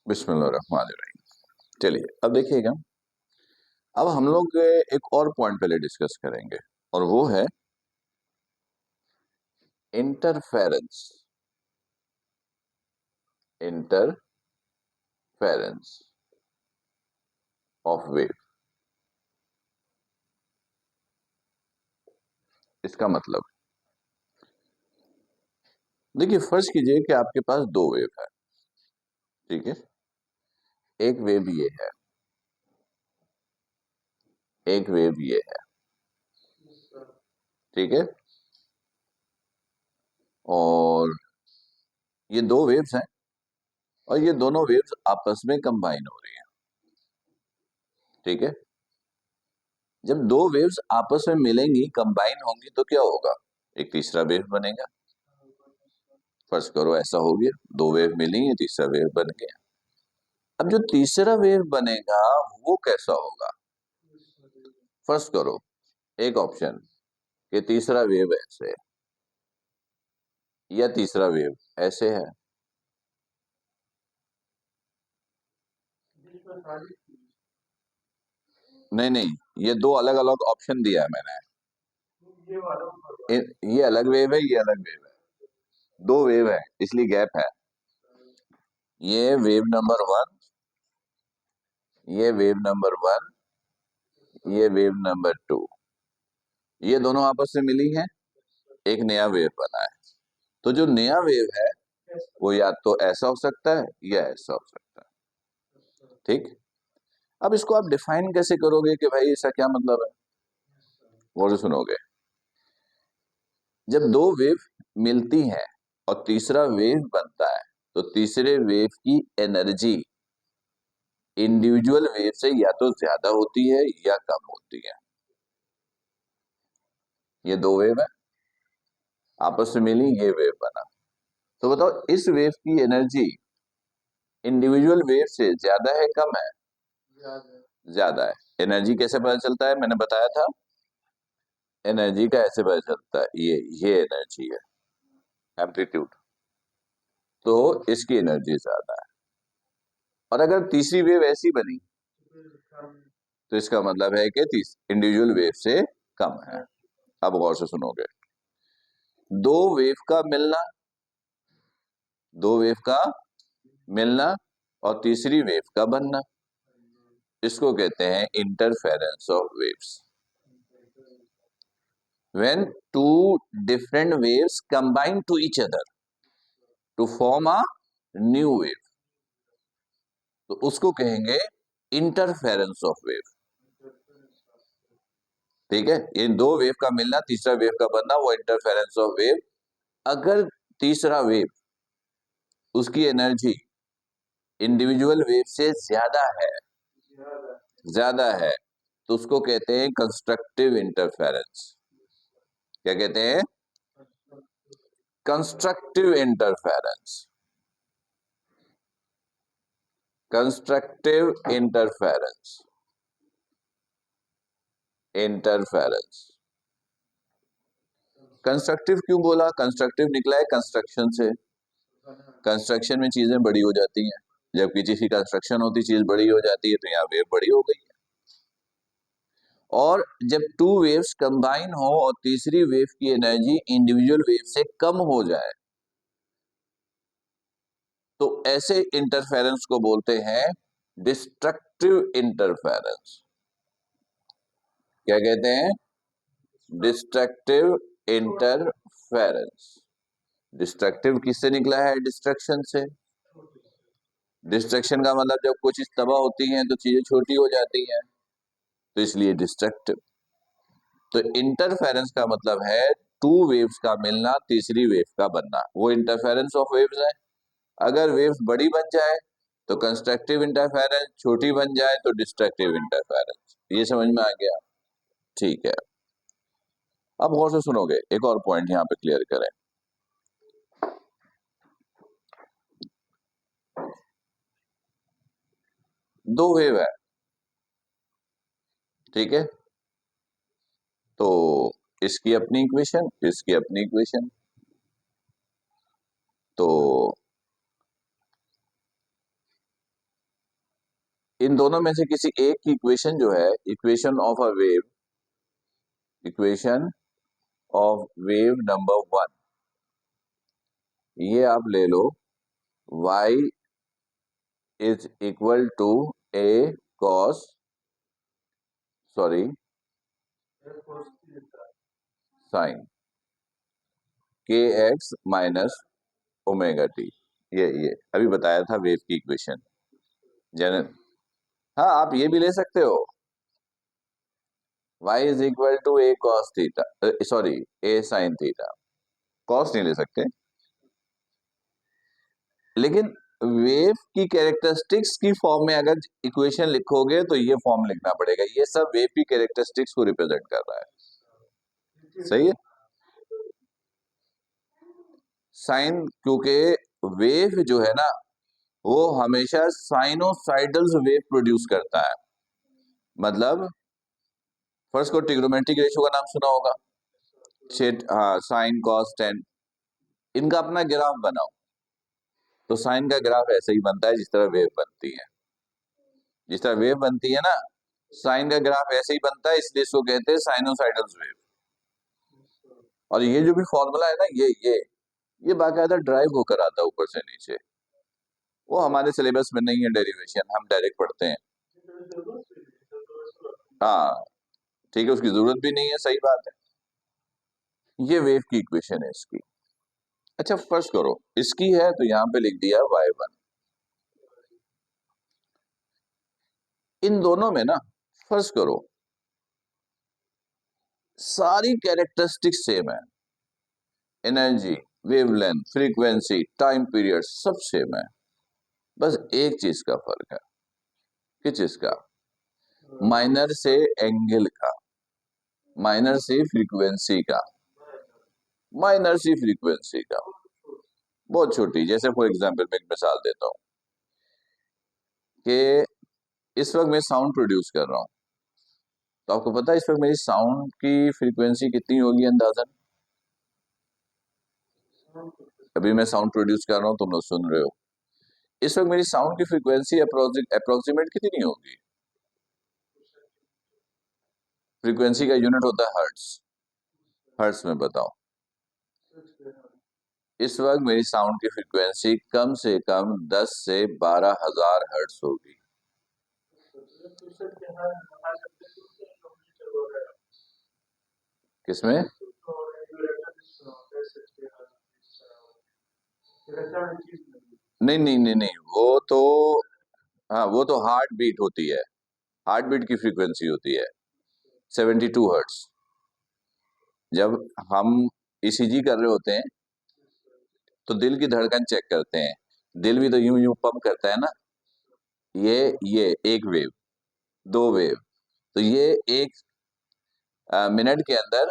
बिस्मिल्लाहिर्रहमानिर्रहीम। चलिए अब देखिएगा, अब हम लोग एक और पॉइंट पहले डिस्कस करेंगे और वो है इंटरफेरेंस। Interference of wave. इसका मतलब देखिए, फर्ज कीजिए कि आपके पास दो वेव है, ठीक है। एक वेव ये है, एक वेव ये है, ठीक है। और ये दो वेव्स हैं और ये दोनों वेव्स आपस में कंबाइन हो रही हैं, ठीक है। जब दो वेव्स आपस में मिलेंगी, कंबाइन होंगी, तो क्या होगा? एक तीसरा वेव बनेगा। फर्ज करो ऐसा हो गया, दो वेव मिली है, तीसरा वेव बन गया। अब जो तीसरा वेव बनेगा वो कैसा होगा? फर्स्ट करो एक ऑप्शन कि तीसरा वेव ऐसे या तीसरा वेव ऐसे है। नहीं नहीं, ये दो अलग अलग ऑप्शन दिया है मैंने। ये अलग वेव है, ये अलग वेव है, दो वेव है इसलिए गैप है। ये वेव नंबर वन, ये वेव नंबर वन, ये वेव नंबर टू, ये दोनों आपस में मिली हैं, एक नया वेव बना है। तो जो नया वेव है वो या तो ऐसा हो सकता है या ऐसा हो सकता है, ठीक। अब इसको आप डिफाइन कैसे करोगे कि भाई इसका क्या मतलब है? गौर से सुनोगे। जब दो वेव मिलती हैं और तीसरा वेव बनता है, तो तीसरे वेव की एनर्जी इंडिविजुअल वेव से या तो ज्यादा होती है या कम होती है। ये दो वेव है, आपस में मिली, ये वेव बना। तो बताओ इस वेव की एनर्जी इंडिविजुअल वेव से ज्यादा है कम है? ज्यादा है। एनर्जी कैसे पता चलता है? मैंने बताया था, एनर्जी का ऐसे पता चलता है, ये एनर्जी है, एम्पलीट्यूड। तो इसकी एनर्जी ज्यादा है। और अगर तीसरी वेव ऐसी बनी तो इसका मतलब है कि इंडिविजुअल वेव से कम है। अब गौर से सुनोगे, दो वेव का मिलना, दो वेव का मिलना और तीसरी वेव का बनना, इसको कहते हैं interference of waves. When two different waves combine to each other to form a new wave, तो उसको कहेंगे इंटरफेरेंस ऑफ वेव, ठीक है। इन दो वेव का मिलना, तीसरा वेव का बनना, वो इंटरफेरेंस ऑफ वेव। अगर तीसरा वेव, उसकी एनर्जी इंडिविजुअल वेव से ज्यादा है तो उसको कहते हैं कंस्ट्रक्टिव इंटरफेरेंस। क्या कहते हैं? Constructive interference. Constructive interference. Interference constructive क्यों बोला? कंस्ट्रक्टिव निकला है कंस्ट्रक्शन से। कंस्ट्रक्शन में चीजें बड़ी हो जाती हैं, जब किसी की कंस्ट्रक्शन होती चीज बड़ी हो जाती है, तो यहाँ वेव बड़ी हो गई है। और जब टू वेव्स कंबाइन हो और तीसरी वेव की एनर्जी इंडिविजुअल वेव से कम हो जाए, तो ऐसे इंटरफेरेंस को बोलते हैं डिस्ट्रक्टिव इंटरफेरेंस। क्या कहते हैं? Destructive interference. डिस्ट्रक्टिव किससे निकला है? डिस्ट्रक्शन से। डिस्ट्रक्शन का मतलब जब कुछ चीज तबाह होती है तो चीजें छोटी हो जाती हैं, तो इसलिए डिस्ट्रक्टिव। तो इंटरफेरेंस का मतलब है टू वेव्स का मिलना, तीसरी वेव का बनना, वो इंटरफेरेंस ऑफ वेव्स है। अगर वेव्स बड़ी बन जाए तो कंस्ट्रक्टिव इंटरफेरेंस, छोटी बन जाए तो डिस्ट्रक्टिव इंटरफेरेंस। ये समझ में आ गया? ठीक है। अब गौर से सुनोगे, एक और पॉइंट यहां पे क्लियर करें। दो वेव है, ठीक है। तो इसकी अपनी इक्वेशन, इसकी अपनी इक्वेशन। तो इन दोनों में से किसी एक की इक्वेशन जो है, equation of a wave, equation of wave number 1, ये आप ले लो, y is equal to A cos, sorry, sine के एक्स माइनस ओमेगा टी। ये अभी बताया था वेव की इक्वेशन। जनरल, हाँ आप ये भी ले सकते हो, y is equal to A cos theta, sorry, A sine theta. Cos नहीं ले सकते, लेकिन वेव की कैरेक्टरिस्टिक्स की फॉर्म में अगर इक्वेशन लिखोगे तो ये फॉर्म लिखना पड़ेगा। ये सब वेव की कैरेक्टरिस्टिक्स को रिप्रेजेंट कर रहा है, सही है। साइन, क्योंकि वेव जो है ना वो हमेशा साइनोसाइडल वेव प्रोड्यूस करता है। मतलब फर्स्ट को ट्रिग्नोमेट्रिक रेशियो का नाम सुना होगा, हाँ, साइन कॉस टेन, इनका अपना ग्राफ बनाओ तो साइन का ग्राफ ऐसे ही बनता है जिस तरह वेव बनती है। जिस तरह वेव बनती है ना, साइन का ग्राफ ऐसे ही बनता है, इसलिए इसको कहते हैं साइनोसाइडल वेव। और ये जो भी फॉर्मूला है ना, ये बाकायदा ड्राइव होकर आता है ऊपर से नीचे। वो हमारे सिलेबस में नहीं है डेरिवेशन, हम डायरेक्ट पढ़ते हैं। हाँ ठीक है, उसकी जरूरत भी नहीं है, सही बात है। ये वेव की इक्वेशन है इसकी। अच्छा फर्स्ट करो, इसकी है तो यहां पे लिख दिया y1। इन दोनों में ना फर्स्ट करो, सारी कैरेक्टरिस्टिक्स सेम है, energy, wavelength, frequency, time period सब सेम है। बस एक चीज का फर्क है। किस चीज का? माइनर से एंगल का, माइनर से फ्रीक्वेंसी का, माइनर सी फ्रीक्वेंसी का, बहुत छोटी। जैसे फॉर एग्जांपल मैं एक मिसाल देता हूं कि इस वक्त मैं साउंड प्रोड्यूस कर रहा हूं, तो आपको पता है इस वक्त मेरी साउंड की फ्रीक्वेंसी कितनी होगी अंदाजन? अभी मैं साउंड प्रोड्यूस कर रहा हूं, तुम लोग सुन रहे हो, इस वक्त मेरी साउंड की फ्रीक्वेंसी अप्रोक्सीमेट कितनी होगी? फ्रीक्वेंसी का यूनिट होता है हर्ट्स। हर्ट्स में बताओ, इस वक्त मेरी साउंड की फ्रीक्वेंसी कम से कम 10 से 12,000 हर्ट्स होगी। किसमें? नहीं नहीं नहीं नहीं, वो तो, हाँ वो तो हार्ट बीट होती है, हार्ट बीट की फ्रीक्वेंसी होती है 72 हर्ट्स। जब हम ईसीजी कर रहे होते हैं तो दिल की धड़कन चेक करते हैं, दिल भी तो यूं यूं पंप करता है ना। ये एक वेव, दो वेव, तो ये एक मिनट के अंदर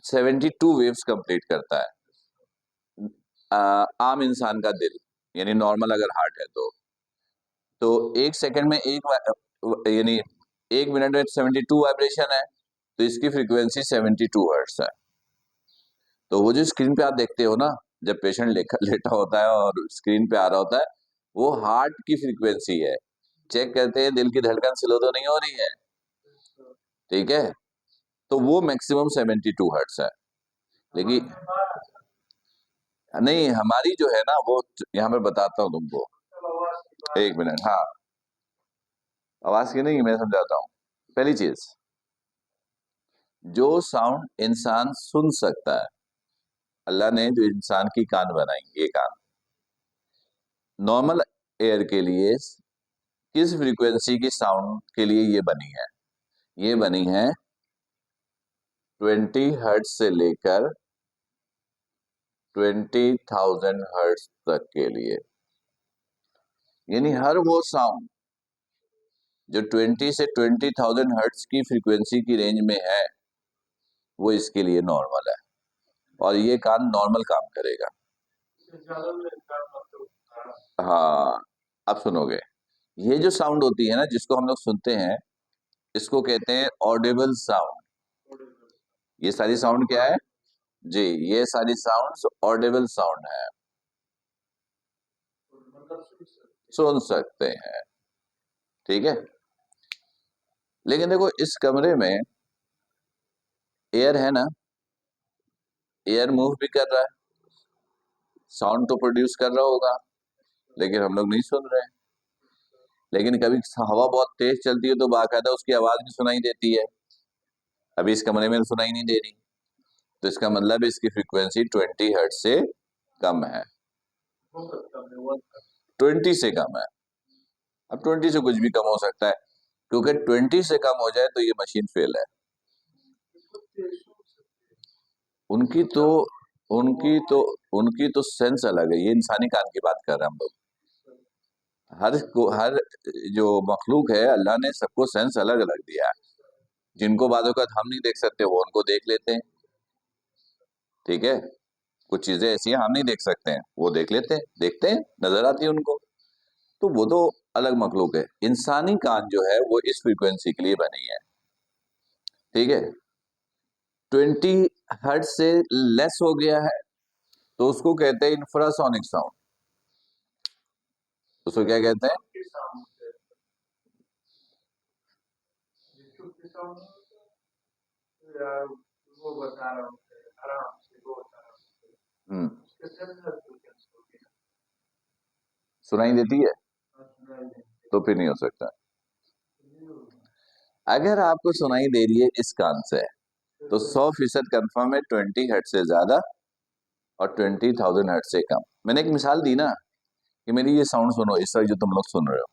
72 वेव्स कंप्लीट करता है। आम इंसान का दिल, यानी नॉर्मल अगर हार्ट है तो एक सेकंड में यानी एक मिनट में 72 वाइब्रेशन है, तो इसकी फ्रीक्वेंसी 72 हर्ट्स है। तो वो जो स्क्रीन पे आप देखते हो ना, जब पेशेंट लेटा होता है और स्क्रीन पे आ रहा होता है, वो हार्ट की फ्रीक्वेंसी है। चेक करते हैं दिल की धड़कन स्लो तो नहीं हो रही है, ठीक है, तो वो मैक्सिमम 72 हर्ट्स है। लेकिन नहीं, हमारी जो है ना वो, यहाँ पे बताता हूँ तुमको, एक मिनट, हाँ, आवाज की नहीं, मैं समझाता हूँ। पहली चीज, जो साउंड इंसान सुन सकता है, अल्लाह ने जो इंसान की कान बनाई, ये कान नॉर्मल एयर के लिए किस फ्रीक्वेंसी की साउंड के लिए ये बनी है? ये बनी है 20 हर्ट्ज से लेकर 20,000 हर्ट्ज तक के लिए। यानी हर वो साउंड जो 20 से 20,000 हर्ट्ज की फ्रीक्वेंसी की रेंज में है, वो इसके लिए नॉर्मल है, और ये कान नॉर्मल काम करेगा। हाँ, अब सुनोगे, ये जो साउंड होती है ना जिसको हम लोग सुनते हैं, इसको कहते हैं ऑडिबल साउंड। ये सारी साउंड क्या है जी? ये सारी साउंड्स ऑडिबल साउंड है, सुन सकते हैं। ठीक है। लेकिन देखो इस कमरे में एयर है ना, एयर मूव भी कर रहा है, साउंड तो प्रोड्यूस कर रहा होगा, लेकिन हम लोग नहीं सुन रहे हैं। लेकिन कभी हवा बहुत तेज चलती है तो बाकायदा उसकी आवाज भी सुनाई देती है। अभी इस कमरे में सुनाई नहीं दे रही, तो इसका मतलब इसकी फ्रीक्वेंसी 20 हर्ट्ज से कम है, 20 से कम है। अब 20 से कुछ भी कम हो सकता है, क्योंकि 20 से कम हो जाए तो ये मशीन फेल है। उनकी तो उनकी तो उनकी तो सेंस अलग है, ये इंसानी कान की बात कर रहे हैं हम लोग। हर जो मखलूक है, अल्लाह ने सबको सेंस अलग अलग दिया है। जिनको बातों का हम नहीं देख सकते वो उनको देख लेते हैं, ठीक है। कुछ चीजें ऐसी हैं हम नहीं देख सकते हैं, वो देख लेते हैं, देखते हैं, नजर आती है उनको। तो वो तो अलग मखलूक है। इंसानी कान जो है वो इस फ्रीक्वेंसी के लिए बनी है, ठीक है। 20 हर्ट्ज से लेस हो गया है तो उसको कहते हैं इंफ्रासोनिक साउंड। उसको क्या कहते हैं? हम्म, सुनाई देती है तो फिर नहीं हो सकता। अगर आपको सुनाई दे रही है इस कान से तो 100% कंफर्म है 20 हर्ट्ज से ज्यादा और 20,000 हर्ट्ज से कम। मैंने एक मिसाल दी ना कि मेरी ये साउंड सुनो, इस वक्त जो तुम लोग सुन रहे हो,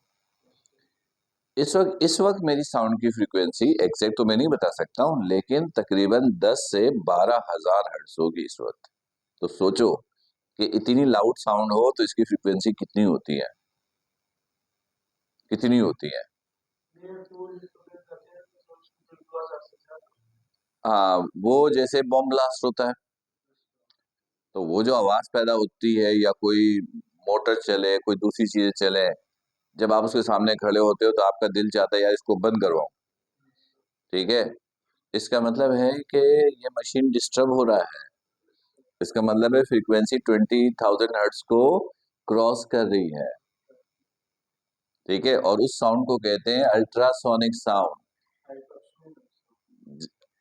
इस वक्त मेरी साउंड की फ्रीक्वेंसी एग्जैक्ट तो मैं नहीं बता सकता हूँ, लेकिन तकरीबन 10 से 12,000 हर्ट्ज होगी इस वक्त। तो सोचो कि इतनी लाउड साउंड हो तो इसकी फ्रीक्वेंसी कितनी होती है, कितनी होती है। हाँ, वो जैसे बॉम्ब ब्लास्ट होता है तो वो जो आवाज पैदा होती है, या कोई मोटर चले, कोई दूसरी चीजें चले, जब आप उसके सामने खड़े होते हो तो आपका दिल चाहता है यार इसको बंद करवाओ, ठीक है। इसका मतलब है कि ये मशीन डिस्टर्ब हो रहा है। इसका मतलब है फ्रीक्वेंसी 20,000 हर्ट्ज को क्रॉस कर रही है, ठीक है। और उस साउंड को कहते हैं अल्ट्रासोनिक साउंड।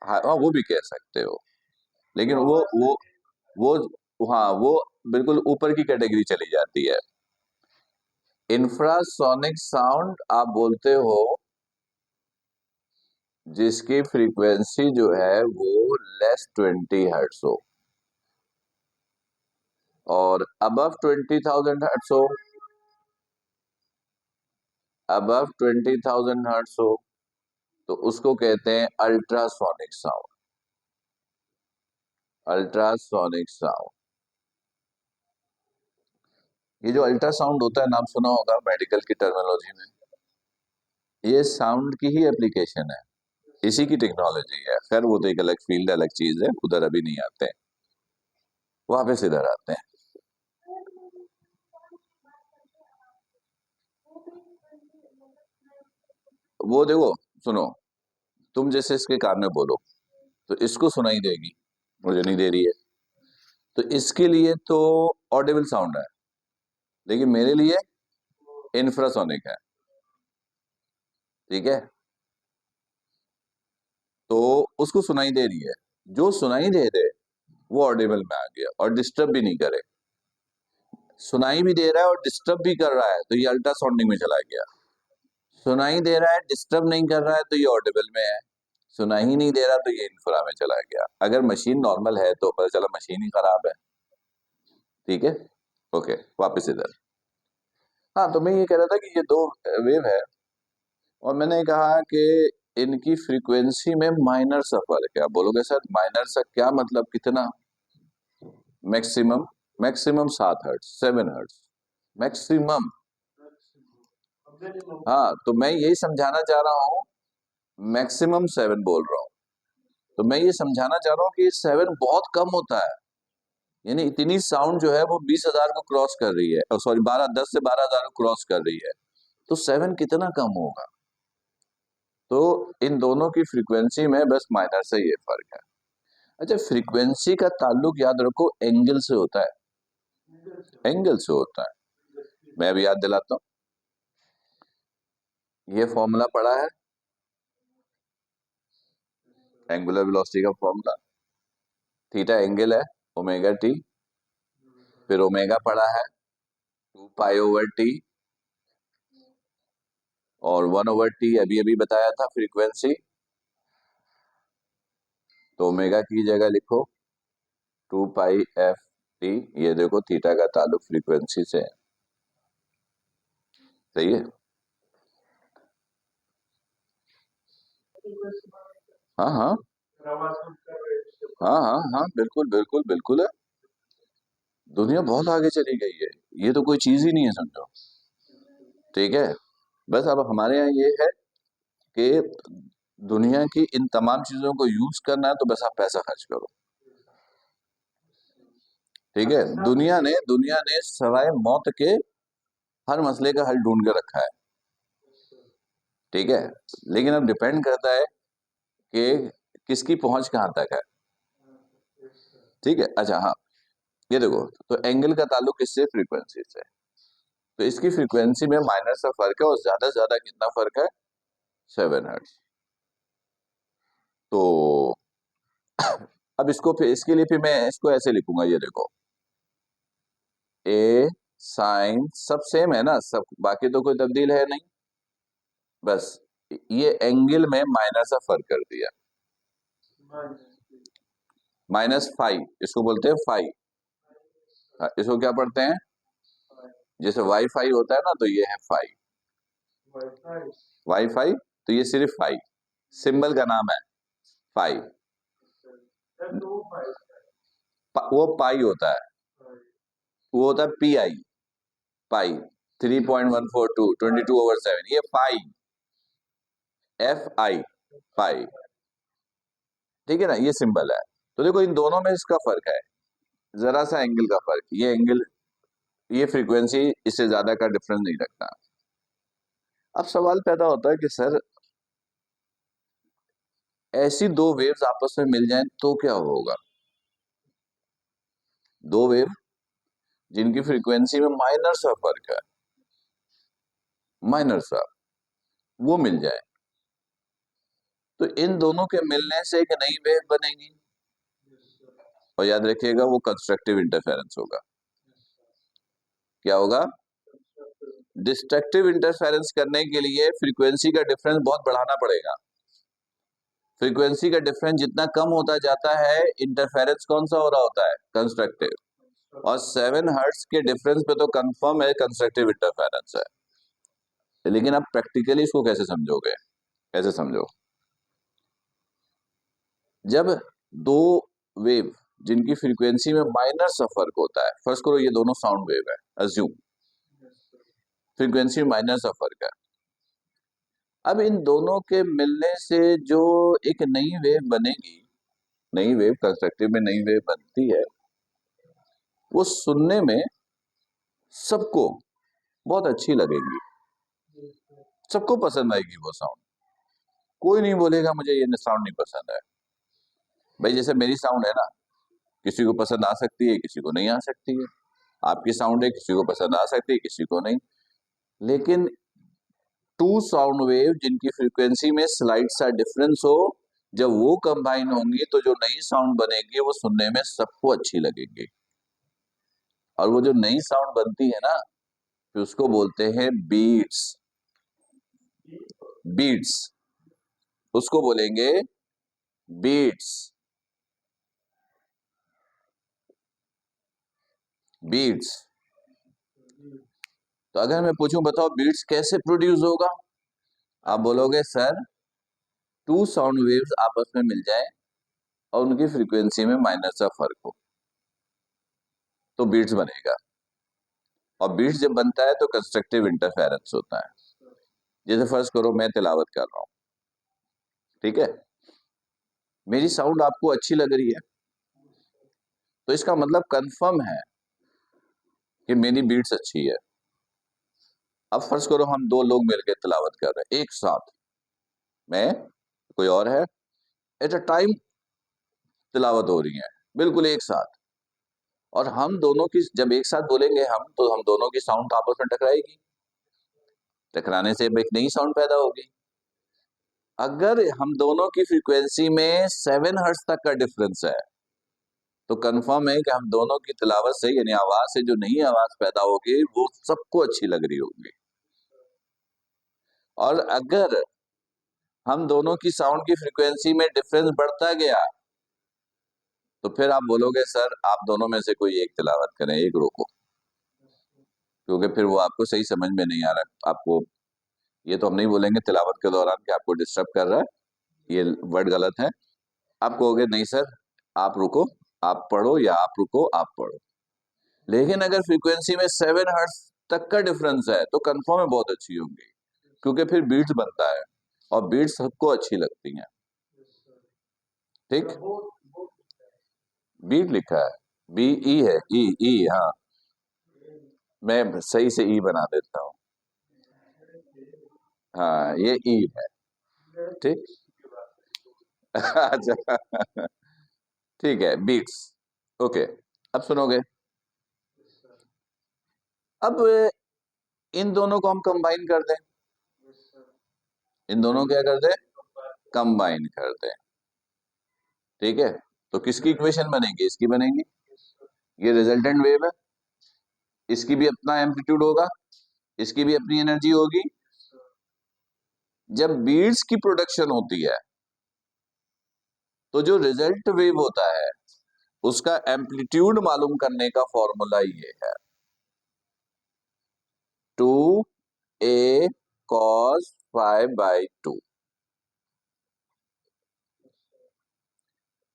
हाँ हाँ, वो भी कह सकते हो, लेकिन वो हाँ, वो बिल्कुल ऊपर की कैटेगरी चली जाती है। इंफ्रासोनिक साउंड आप बोलते हो जिसकी फ्रीक्वेंसी जो है वो लेस 20 हर्ट्ज हो, और अबव 20,000 हर्ट्ज हो, अबव 20,000 हर्ट्ज हो तो उसको कहते हैं अल्ट्रासोनिक साउंड। अल्ट्रासोनिक साउंड, ये जो अल्ट्रासाउंड होता है नाम सुना होगा मेडिकल की टर्मिनोलॉजी में, ये साउंड की ही एप्लीकेशन है, इसी की टेक्नोलॉजी है। खैर वो तो एक अलग फील्ड, अलग चीज है, उधर अभी नहीं आते हैं, वापस इधर आते हैं। वो देखो, सुनो, तुम जैसे इसके कान में बोलो तो इसको सुनाई देगी, मुझे नहीं दे रही है, तो इसके लिए तो ऑडिबल साउंड है, लेकिन मेरे लिए इंफ्रासोनिक है, ठीक है। तो उसको सुनाई दे रही है, जो सुनाई दे दे वो ऑडिबल में आ गया और डिस्टर्ब भी नहीं करे। सुनाई भी दे रहा है और डिस्टर्ब भी कर रहा है तो ये अल्ट्रासाउंडिंग में चला गया। सुनाई दे रहा है, डिस्टर्ब नहीं कर रहा है तो ये ऑडिबल में है। सुनाई ही नहीं दे रहा तो ये इंफ्रा में चला गया। अगर मशीन नॉर्मल है तो पता चला मशीन ही खराब है, ठीक है। ओके, वापस इधर। हाँ, तो मैं ये कह रहा था कि ये दो वेव है, और मैंने कहा कि इनकी फ्रीक्वेंसी में माइनर सा फर्क है। आप बोलोगे सर माइनर सा क्या मतलब, कितना? Maximum, maximum 7 hertz, 7 hertz maximum. हाँ, तो मैं यही समझाना चाह रहा हूँ, मैक्सिमम 7 बोल रहा हूँ। तो मैं ये समझाना चाह रहा हूँ कि 7 बहुत कम होता है, यानी इतनी साउंड जो है वो 20,000 को क्रॉस कर रही है, सॉरी 10 से 12,000 को क्रॉस कर रही है, तो 7 कितना कम होगा। तो इन दोनों की फ्रीक्वेंसी में बस माइनर से ये फर्क है। अच्छा, फ्रीक्वेंसी का ताल्लुक याद रखो एंगल से होता है, एंगल से होता है। मैं अभी याद दिलाता हूँ, ये फॉर्मूला पढ़ा है, एंगुलर वेलोसिटी का फॉर्मूला। थीटा एंगल है, ओमेगा टी, फिर ओमेगा पढ़ा है 2 पाई/टी, और 1/t अभी अभी बताया था फ्रीक्वेंसी, तो ओमेगा की जगह लिखो 2 पाई/ft। ये देखो थीटा का ताल्लुक फ्रीक्वेंसी से है, सही है। हाँ हाँ हाँ हाँ हाँ, बिल्कुल बिल्कुल बिल्कुल है। दुनिया बहुत आगे चली गई है, ये तो कोई चीज ही नहीं है, समझो। ठीक है, बस अब हमारे यहाँ ये है कि दुनिया की इन तमाम चीजों को यूज करना है, तो बस आप पैसा खर्च करो। ठीक है, दुनिया ने सवाए मौत के हर मसले का हल ढूंढ के रखा है। ठीक है, लेकिन अब डिपेंड करता है कि किसकी पहुंच कहां तक है। ठीक है, अच्छा हाँ, ये देखो, तो एंगल का ताल्लुक किससे? फ्रीक्वेंसी से। तो इसकी फ्रीक्वेंसी में माइनर सा फर्क है, और ज्यादा से ज्यादा कितना फर्क है? 7 हर्ट्ज। तो अब इसको फिर, इसके लिए फिर मैं इसको ऐसे लिखूंगा, ये देखो, ए साइन सब सेम है ना, सब बाकी तो कोई तब्दील है नहीं, बस ये एंगल में माइनर सा फर्क कर दिया। -5, इसको बोलते हैं फाई। हाँ, इसको क्या पढ़ते हैं? जैसे वाईफाई होता है ना, तो ये है फाई। वाईफाई, तो ये सिर्फ फाई, सिंबल का नाम है फाई। वो पाई होता है, वो होता है पी आई, पाई 3.142 22/7, ये पाई, FI, पाई। ठीक है ना, ये सिंबल है। तो देखो, इन दोनों में इसका फर्क है, जरा सा एंगल का फर्क। ये एंगल, ये फ्रीक्वेंसी इससे ज्यादा का डिफरेंस नहीं रखता। अब सवाल पैदा होता है कि सर, ऐसी दो वेव्स आपस में मिल जाएं तो क्या होगा? दो वेव जिनकी फ्रीक्वेंसी में माइनर सा फर्क है, माइनर सा, वो मिल जाए, तो इन दोनों के मिलने से एक नई वेव बनेगी। और याद रखिएगा, वो कंस्ट्रक्टिव इंटरफेरेंस होगा। क्या होगा? डिस्ट्रक्टिव इंटरफेरेंस करने के लिए फ्रीक्वेंसी का डिफरेंस बहुत बढ़ाना पड़ेगा। फ्रीक्वेंसी का डिफरेंस जितना कम होता जाता है, इंटरफेरेंस कौन सा हो रहा होता है? कंस्ट्रक्टिव। और 7 हर्ट्ज के डिफरेंस पे तो कंफर्म है कंस्ट्रक्टिव इंटरफेरेंस है। लेकिन आप प्रैक्टिकली इसको कैसे समझोगे? कैसे समझो? जब दो वेव जिनकी फ्रीक्वेंसी में माइनर सा फर्क होता है, फर्स्ट करो ये दोनों साउंड वेव है, अज्यूम फ्रीक्वेंसी में माइनर सा फर्क है, अब इन दोनों के मिलने से जो एक नई वेव बनेगी, नई वेव कंस्ट्रक्टिव में नई वेव बनती है, वो सुनने में सबको बहुत अच्छी लगेगी, सबको पसंद आएगी वो साउंड। कोई नहीं बोलेगा मुझे ये साउंड नहीं पसंद है। भाई जैसे मेरी साउंड है ना, किसी को पसंद आ सकती है, किसी को नहीं आ सकती है। आपकी साउंड है, किसी को पसंद आ सकती है, किसी को नहीं। लेकिन टू साउंड वेव जिनकी फ्रीक्वेंसी में स्लाइड सा डिफरेंस हो, जब वो कंबाइन होंगी तो जो नई साउंड बनेगी वो सुनने में सबको अच्छी लगेगी। और वो जो नई साउंड बनती है ना, फिर उसको बोलते हैं बीट्स। बीट्स, उसको बोलेंगे बीट्स। बीट्स। तो अगर मैं पूछूं, बताओ बीट्स कैसे प्रोड्यूस होगा? आप बोलोगे सर, टू साउंड वेव्स आपस में मिल जाए और उनकी फ्रीक्वेंसी में माइनर सा फर्क हो, तो बीट्स बनेगा। और बीट्स जब बनता है तो कंस्ट्रक्टिव इंटरफेरेंस होता है। जैसे फर्स्ट करो, मैं तिलावत कर रहा हूं, ठीक है, मेरी साउंड आपको अच्छी लग रही है, तो इसका मतलब कंफर्म है कि मेरी बीट्स अच्छी है। अब फर्ज करो हम दो लोग मिलकर तिलावत कर रहे हैं एक साथ, मैं, कोई और है, एट अ टाइम तिलावत हो रही है, बिल्कुल एक साथ। और हम दोनों की जब एक साथ बोलेंगे हम, तो हम दोनों की साउंड आपस में टकराएगी। टकराने से एक नई साउंड पैदा होगी। अगर हम दोनों की फ्रीक्वेंसी में 7 हर्ट्ज तक का डिफरेंस है तो कंफर्म है कि हम दोनों की तिलावत से यानी आवाज से जो नई आवाज पैदा होगी वो सबको अच्छी लग रही होगी। और अगर हम दोनों की साउंड की फ्रीक्वेंसी में डिफरेंस बढ़ता गया तो फिर आप बोलोगे सर आप दोनों में से कोई एक तिलावत करें, एक रोको, क्योंकि फिर वो आपको सही समझ में नहीं आ रहा। आपको ये तो हम नहीं बोलेंगे तिलावत के दौरान कि आपको डिस्टर्ब कर रहा है, ये वर्ड गलत है। आप कहोगे नहीं सर आप रुको आप पढ़ो, या आप रुको आप पढ़ो। लेकिन अगर फ्रीक्वेंसी में 7 हर्ट्ज तक का डिफरेंस है तो कंफर्म है बहुत अच्छी होंगी, क्योंकि फिर बीट्स बनता है और बीट्स सबको अच्छी लगती हैं। ठीक, बीट लिखा है, बी ई है, ई ई, हाँ मैं सही से ई बना देता हूँ। हाँ ये ई है। ठीक अच्छा ठीक है, बीट्स। ओके, अब सुनोगे। अब इन दोनों को हम कंबाइन कर दें, इन दोनों क्या कर दें, कंबाइन कर दें। ठीक है, तो किसकी इक्वेशन बनेगी, इसकी बनेगी। ये रिजल्टेंट वेव है, इसकी भी अपना एम्पलीट्यूड होगा, इसकी भी अपनी एनर्जी होगी। जब बीट्स की प्रोडक्शन होती है तो जो रिजल्ट वेव होता है उसका एम्पलीट्यूड मालूम करने का फॉर्मूला ये है, 2a cos π/2।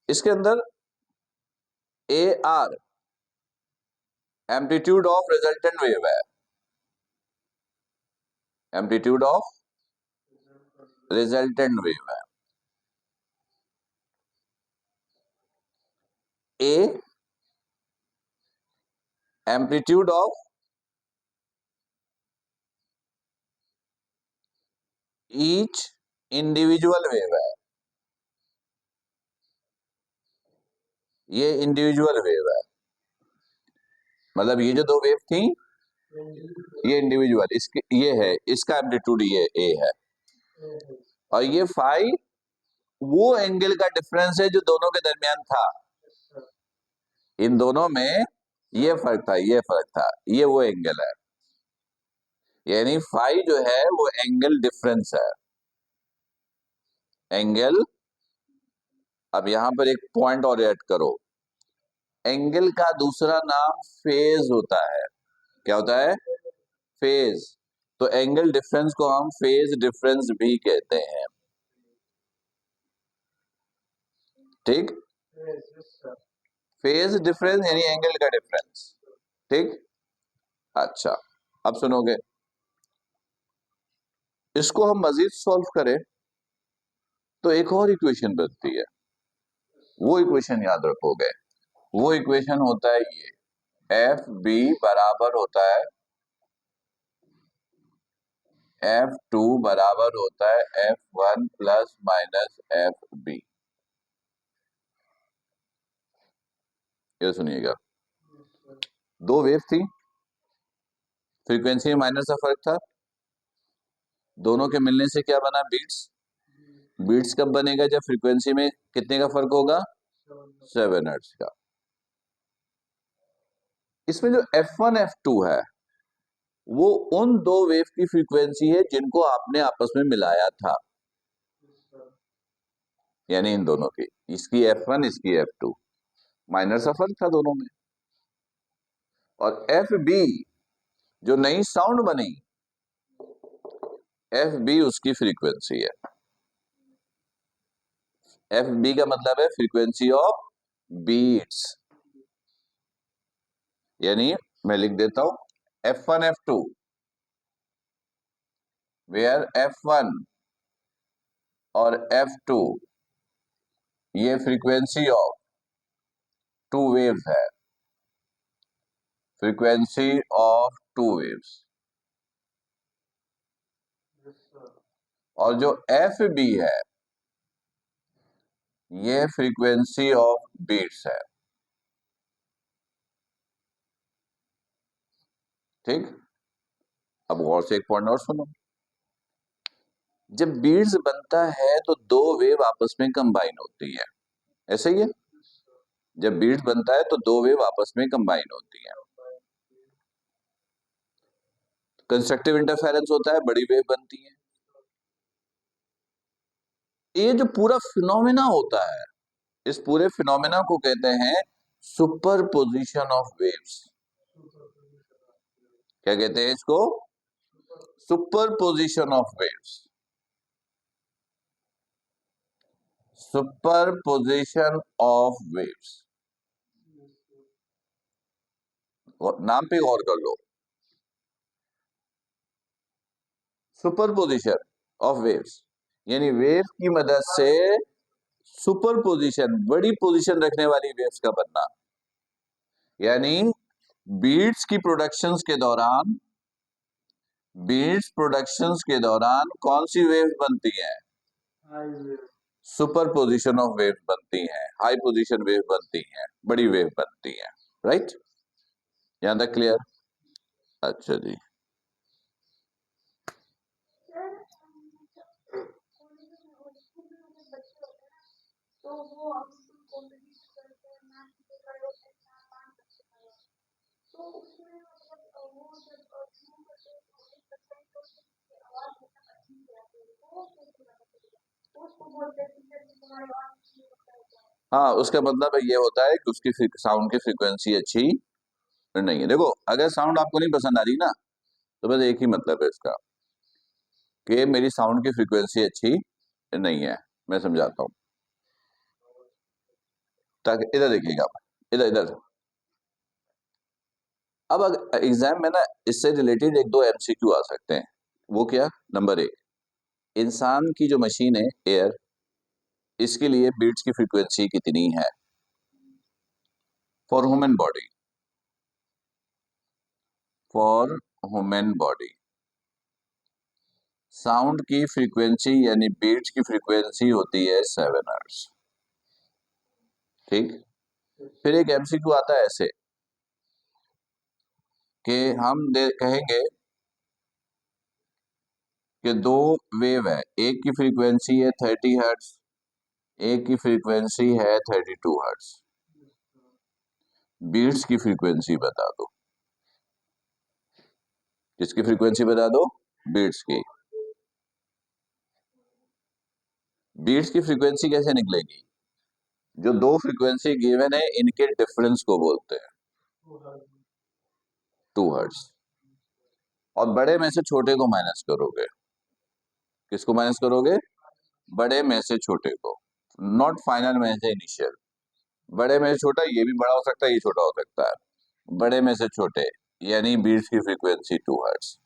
इसके अंदर A R amplitude of resultant wave है, एम्पलीट्यूड ऑफ रिजल्टेंट वेव है। A amplitude of each individual wave है, ये इंडिविजुअल वेव है। मतलब ये जो दो वेव थी ये इंडिविजुअल, इसके ये है, इसका एम्पलीट्यूड ये ए है, और ये फाई वो एंगल का डिफरेंस है जो दोनों के दरमियान था। इन दोनों में ये फर्क था, ये फर्क था, ये वो एंगल है, यानी फाई जो है वो एंगल डिफरेंस है, एंगल। अब यहां पर एक पॉइंट और ऐड करो, एंगल का दूसरा नाम फेज होता है। क्या होता है, फेज। तो एंगल डिफरेंस को हम फेज डिफरेंस भी कहते हैं। ठीक, फेज डिफरेंस यानी एंगल का डिफरेंस। ठीक, अच्छा अब सुनोगे, इसको हम मजीद सॉल्व करें तो एक और इक्वेशन बनती है, वो इक्वेशन याद रखोगे। वो इक्वेशन होता है ये, एफ बी बराबर होता है F2 बराबर होता है F1 plus minus F B. ये सुनिएगा, दो वेव थी, फ्रीक्वेंसी में माइनर सा फर्क था, दोनों के मिलने से क्या बना, बीट्स। बीट्स कब बनेगा, जब फ्रीक्वेंसी में कितने का फर्क होगा, 7 हर्ट्ज का। इसमें जो F1 F2 है वो उन दो वेव की फ्रीक्वेंसी है जिनको आपने आपस में मिलाया था, यानी इन दोनों की, इसकी F1 इसकी F2, माइनर सा फर्क था दोनों में। और एफ बी जो नई साउंड बनी, एफ बी उसकी फ्रीक्वेंसी है। एफ बी का मतलब है फ्रीक्वेंसी ऑफ बीट्स, यानी मैं लिख देता हूं F1 F2, वेयर F1 और F2 ये फ्रीक्वेंसी ऑफ टू वेव्स है, फ्रीक्वेंसी ऑफ टू वेव्स। और जो एफ बी है ये फ्रीक्वेंसी ऑफ बीट्स है। ठीक, अब गौर से एक पॉइंट और सुनो, जब बीड्स बनता है तो दो वेव आपस में कंबाइन होती है, ऐसे ही है। जब बीड्स बनता है तो दो वेव आपस में कंबाइन होती है, कंस्ट्रक्टिव इंटरफेरेंस होता है, बड़ी वेव बनती है। ये जो पूरा फिनोमेना होता है, इस पूरे फिनोमेना को कहते हैं सुपरपोजिशन ऑफ वेव्स। क्या कहते हैं इसको? Superposition of waves. Superposition of waves, नाम पे गौर कर लो। सुपरपोजिशन ऑफ वेव्स यानी वेव की मदद से सुपरपोजिशन, बड़ी पोजीशन रखने वाली वेव्स का बनना। यानी बीड्स की प्रोडक्शंस के दौरान, बीड्स प्रोडक्शंस के दौरान कौन सी वेव बनती है? सुपर पोजिशन ऑफ वेव बनती हैं, हाई पोजिशन वेव बनती हैं, बड़ी वेव बनती हैं। राइट, यहां तक क्लियर? अच्छा जी। हाँ, उसका मतलब ये होता है कि उसकी साउंड की फ्रीक्वेंसी अच्छी नहीं है। देखो, अगर साउंड आपको नहीं पसंद आ रही ना, तो बस एक ही मतलब है इसका कि मेरी साउंड की फ्रीक्वेंसी अच्छी नहीं है। मैं समझाता हूं, ताकि इधर देखिएगा, इधर इधर। अब एग्जाम में ना इससे रिलेटेड एक दो एमसीक्यू आ सकते हैं। वो क्या? नंबर एक, इंसान की जो मशीन है एयर, इसके लिए बीट्स की फ्रीक्वेंसी कितनी है for human body? For human body sound की फ्रीक्वेंसी यानी बीट्स की फ्रीक्वेंसी होती है 7 हर्ट्ज। ठीक, फिर एक एमसीक्यू आता है ऐसे कि हम कहेंगे कि दो वेव है, एक की फ्रीक्वेंसी है 30 हर्ट्ज, एक की फ्रीक्वेंसी है 32 हर्ट्ज। बीट्स की फ्रीक्वेंसी बता दो। किसकी फ्रीक्वेंसी बता दो? बीट्स की। बीट्स की फ्रीक्वेंसी कैसे निकलेगी? जो दो फ्रीक्वेंसी गिवन है इनके डिफरेंस को बोलते हैं 2 हर्ट्ज। और बड़े में से छोटे को माइनस करोगे। किसको माइनस करोगे? बड़े में से छोटे को, नॉट फाइनल में से इनिशियल। बड़े में से छोटा, ये भी बड़ा हो सकता है, ये छोटा हो सकता है। बड़े में से छोटे यानी बीट्स की फ्रीक्वेंसी 2 हर्ट्ज।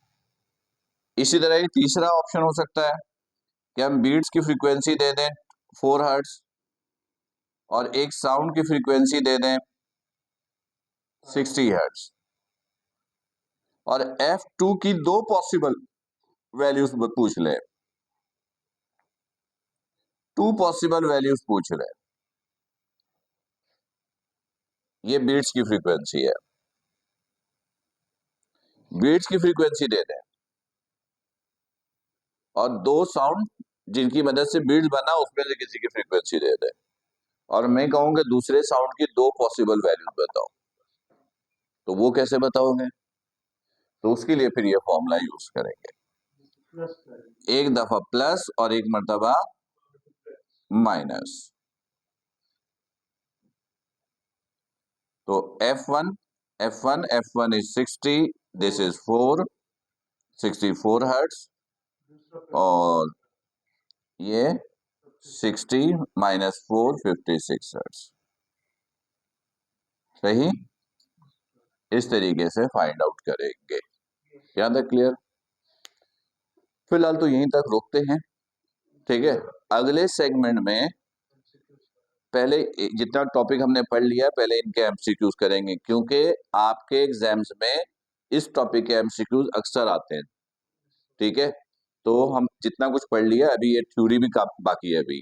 इसी तरह एक तीसरा ऑप्शन हो सकता है कि हम बीट्स की फ्रीक्वेंसी दे दें 4 हर्ट्ज और एक साउंड की फ्रीक्वेंसी दे दें 60 हर्ट्ज, और F2 की दो पॉसिबल वैल्यूज पूछ ले, 2 पॉसिबल वैल्यूज पूछ ले। ये बीट्स की फ्रीक्वेंसी है। बीट्स की फ्रीक्वेंसी दे दें और दो साउंड जिनकी मदद से बीट्स बना उसमें से किसी की फ्रीक्वेंसी दे दें, और मैं कहूंगा दूसरे साउंड की दो पॉसिबल वैल्यूज बताओ। तो वो कैसे बताओगे? तो उसके लिए फिर ये फॉर्मूला यूज करेंगे, एक दफा प्लस और एक मर्तबा माइनस। तो F1 is 60, this is 64 hertz, और ये 60 माइनस 4 56 हर्ट्ज। सही, इस तरीके से फाइंड आउट करेंगे। यहां तक क्लियर? फिलहाल तो यहीं तक रोकते हैं, ठीक है। अगले सेगमेंट में पहले जितना टॉपिक हमने पढ़ लिया पहले इनके एमसीक्यूज करेंगे, क्योंकि आपके एग्जाम्स में इस टॉपिक के एमसीक्यूज अक्सर आते हैं। ठीक है, तो हम जितना कुछ पढ़ लिया, अभी ये थ्योरी भी बाकी है। अभी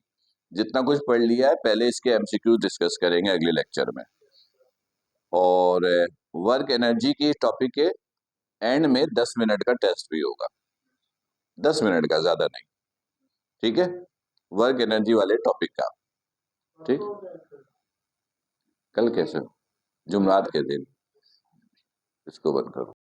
जितना कुछ पढ़ लिया है पहले इसके एमसीक्यूज डिस्कस करेंगे अगले लेक्चर में, और वर्क एनर्जी की टॉपिक के एंड में 10 मिनट का टेस्ट भी होगा। 10 मिनट का, ज्यादा नहीं। ठीक है, वर्क एनर्जी वाले टॉपिक का। ठीक, कल कैसे, जुमरात के दिन इसको बंद करो।